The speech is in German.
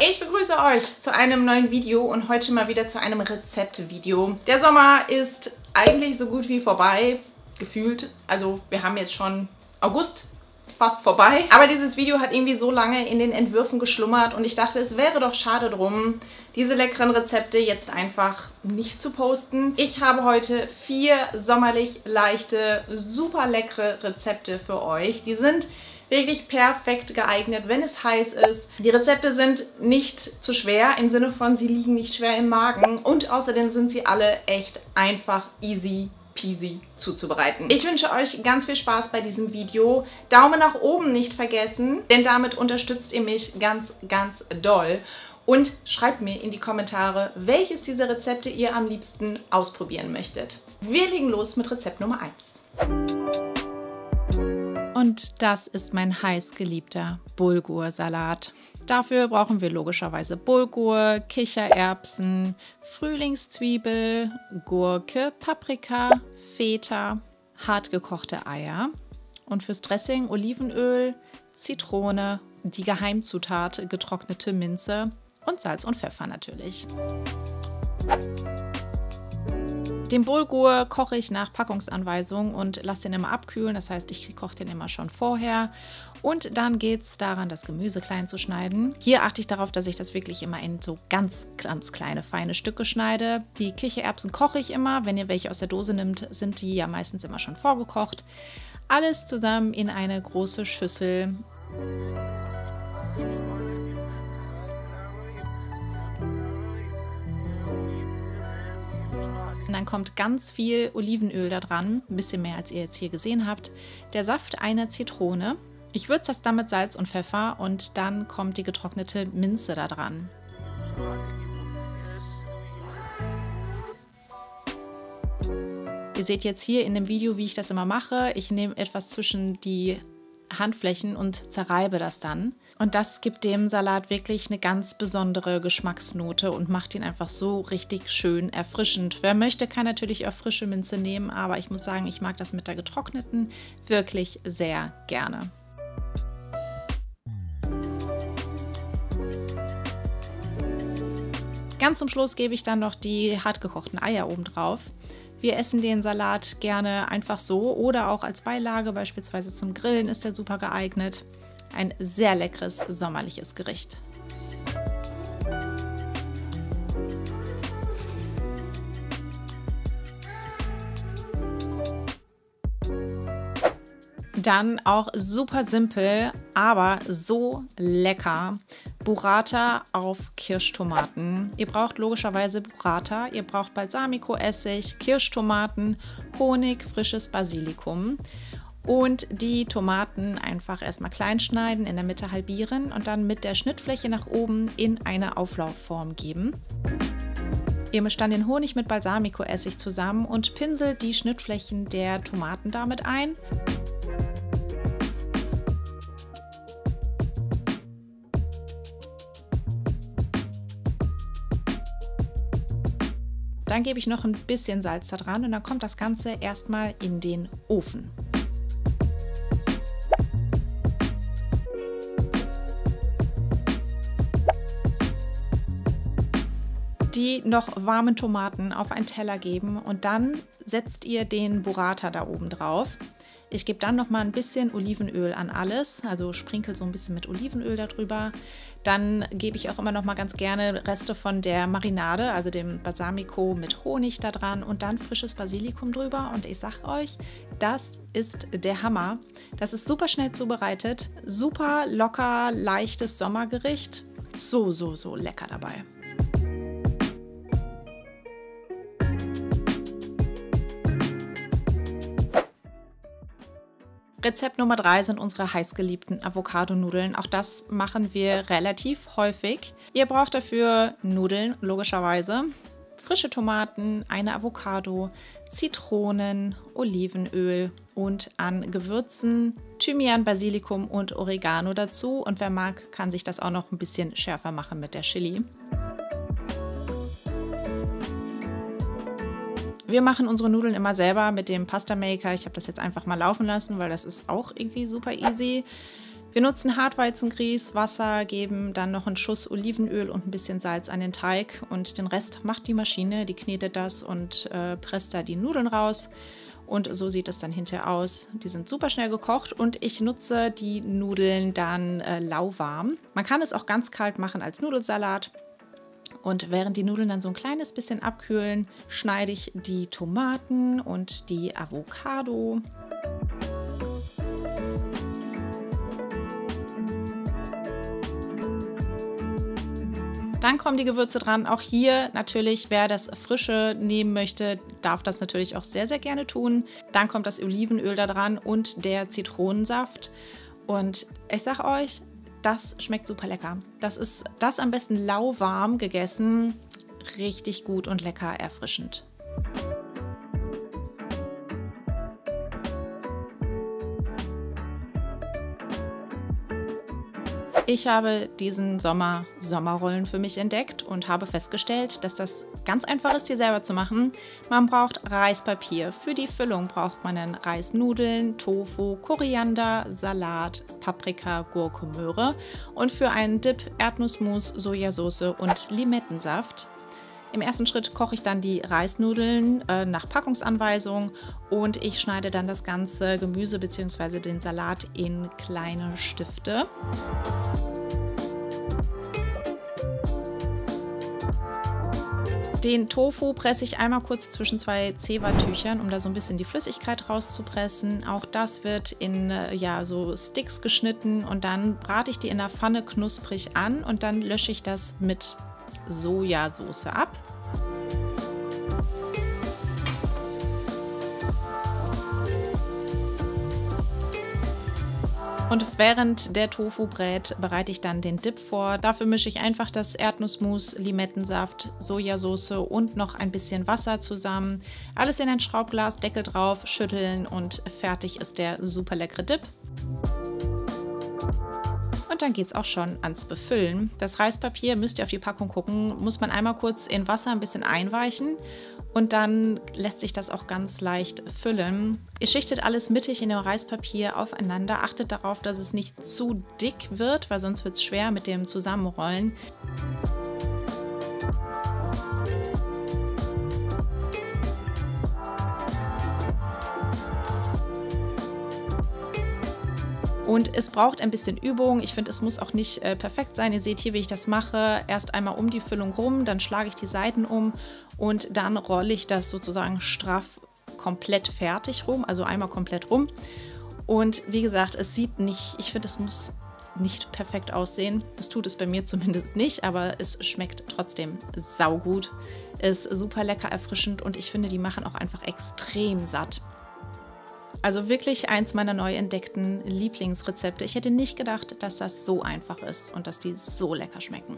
Ich begrüße euch zu einem neuen Video und heute mal wieder zu einem Rezeptvideo. Der Sommer ist eigentlich so gut wie vorbei, gefühlt. Also wir haben jetzt schon August fast vorbei. Aber dieses Video hat irgendwie so lange in den Entwürfen geschlummert und ich dachte, es wäre doch schade drum, diese leckeren Rezepte jetzt einfach nicht zu posten. Ich habe heute 4 sommerlich leichte, super leckere Rezepte für euch. Die sind wirklich perfekt geeignet, wenn es heiß ist. Die Rezepte sind nicht zu schwer, im Sinne von, sie liegen nicht schwer im Magen. Und außerdem sind sie alle echt einfach easy peasy zuzubereiten. Ich wünsche euch ganz viel Spaß bei diesem Video. Daumen nach oben nicht vergessen, denn damit unterstützt ihr mich ganz, ganz doll. Und schreibt mir in die Kommentare, welches dieser Rezepte ihr am liebsten ausprobieren möchtet. Wir legen los mit Rezept Nummer 1. Und das ist mein heißgeliebter Bulgursalat. Dafür brauchen wir logischerweise Bulgur, Kichererbsen, Frühlingszwiebel, Gurke, Paprika, Feta, hartgekochte Eier und fürs Dressing Olivenöl, Zitrone, die Geheimzutat getrocknete Minze und Salz und Pfeffer natürlich. Den Bulgur koche ich nach Packungsanweisung und lasse den immer abkühlen. Das heißt, ich koche den immer schon vorher. Und dann geht es daran, das Gemüse klein zu schneiden. Hier achte ich darauf, dass ich das wirklich immer in so ganz, ganz kleine, feine Stücke schneide. Die Kichererbsen koche ich immer. Wenn ihr welche aus der Dose nimmt, sind die ja meistens immer schon vorgekocht. Alles zusammen in eine große Schüssel. Und dann kommt ganz viel Olivenöl da dran, ein bisschen mehr als ihr jetzt hier gesehen habt. Der Saft einer Zitrone. Ich würze das dann mit Salz und Pfeffer und dann kommt die getrocknete Minze da dran. Ihr seht jetzt hier in dem Video, wie ich das immer mache. Ich nehme etwas zwischen die Handflächen und zerreibe das dann. Und das gibt dem Salat wirklich eine ganz besondere Geschmacksnote und macht ihn einfach so richtig schön erfrischend. Wer möchte, kann natürlich auch frische Minze nehmen, aber ich muss sagen, ich mag das mit der getrockneten wirklich sehr gerne. Ganz zum Schluss gebe ich dann noch die hartgekochten Eier oben drauf. Wir essen den Salat gerne einfach so oder auch als Beilage, beispielsweise zum Grillen ist der super geeignet. Ein sehr leckeres sommerliches Gericht. Dann auch super simpel, aber so lecker. Burrata auf Kirschtomaten. Ihr braucht logischerweise Burrata, ihr braucht Balsamico-Essig, Kirschtomaten, Honig, frisches Basilikum. Und die Tomaten einfach erstmal klein schneiden, in der Mitte halbieren und dann mit der Schnittfläche nach oben in eine Auflaufform geben. Ihr mischt dann den Honig mit Balsamico-Essig zusammen und pinselt die Schnittflächen der Tomaten damit ein. Dann gebe ich noch ein bisschen Salz da dran und dann kommt das Ganze erstmal in den Ofen. Die noch warmen Tomaten auf einen Teller geben und dann setzt ihr den Burrata da oben drauf. Ich gebe dann noch mal ein bisschen Olivenöl an alles, also sprinkel so ein bisschen mit Olivenöl darüber. Dann gebe ich auch immer noch mal ganz gerne Reste von der Marinade, also dem Balsamico mit Honig da dran und dann frisches Basilikum drüber. Und ich sag euch, das ist der Hammer. Das ist super schnell zubereitet, super locker, leichtes Sommergericht. So, so, so lecker dabei. Rezept Nummer 3 sind unsere heißgeliebten Avocado-Nudeln. Auch das machen wir relativ häufig. Ihr braucht dafür Nudeln, logischerweise, frische Tomaten, eine Avocado, Zitronen, Olivenöl und an Gewürzen Thymian, Basilikum und Oregano dazu. Und wer mag, kann sich das auch noch ein bisschen schärfer machen mit der Chili. Wir machen unsere Nudeln immer selber mit dem Pasta Maker. Ich habe das jetzt einfach mal laufen lassen, weil das ist auch irgendwie super easy. Wir nutzen Hartweizengrieß, Wasser, geben dann noch einen Schuss Olivenöl und ein bisschen Salz an den Teig und den Rest macht die Maschine, die knetet das und presst da die Nudeln raus. Und so sieht es dann hinterher aus. Die sind super schnell gekocht und ich nutze die Nudeln dann lauwarm. Man kann es auch ganz kalt machen als Nudelsalat. Und während die Nudeln dann so ein kleines bisschen abkühlen, schneide ich die Tomaten und die Avocado. Dann kommen die Gewürze dran. Auch hier natürlich, wer das Frische nehmen möchte, darf das natürlich auch sehr, sehr gerne tun. Dann kommt das Olivenöl da dran und der Zitronensaft. Und ich sage euch, das schmeckt super lecker. Das ist das am besten lauwarm gegessen. Richtig gut und lecker erfrischend. Ich habe diesen Sommer Sommerrollen für mich entdeckt und habe festgestellt, dass das ganz einfach ist, hier selber zu machen. Man braucht Reispapier. Für die Füllung braucht man dann Reisnudeln, Tofu, Koriander, Salat, Paprika, Gurke, Möhre und für einen Dip Erdnussmus, Sojasauce und Limettensaft. Im ersten Schritt koche ich dann die Reisnudeln nach Packungsanweisung und ich schneide dann das ganze Gemüse bzw. den Salat in kleine Stifte. Den Tofu presse ich einmal kurz zwischen zwei Zewa-Tüchern, um da so ein bisschen die Flüssigkeit rauszupressen. Auch das wird in so Sticks geschnitten und dann brate ich die in der Pfanne knusprig an und dann lösche ich das mit Sojasauce ab. Und während der Tofu brät, bereite ich dann den Dip vor. Dafür mische ich einfach das Erdnussmus, Limettensaft, Sojasauce und noch ein bisschen Wasser zusammen. Alles in ein Schraubglas, Deckel drauf, schütteln und fertig ist der super leckere Dip. Und dann geht es auch schon ans Befüllen. Das Reispapier, müsst ihr auf die Packung gucken, muss man einmal kurz in Wasser ein bisschen einweichen und dann lässt sich das auch ganz leicht füllen. Ihr schichtet alles mittig in dem Reispapier aufeinander. Achtet darauf, dass es nicht zu dick wird, weil sonst wird es schwer mit dem Zusammenrollen. Und es braucht ein bisschen Übung. Ich finde, es muss auch nicht perfekt sein. Ihr seht hier, wie ich das mache. Erst einmal um die Füllung rum, dann schlage ich die Seiten um und dann rolle ich das sozusagen straff komplett fertig rum, also einmal komplett rum. Und wie gesagt, es sieht nicht, ich finde, es muss nicht perfekt aussehen. Das tut es bei mir zumindest nicht, aber es schmeckt trotzdem saugut. Ist super lecker, erfrischend und ich finde, die machen auch einfach extrem satt. Also wirklich eins meiner neu entdeckten Lieblingsrezepte. Ich hätte nicht gedacht, dass das so einfach ist und dass die so lecker schmecken.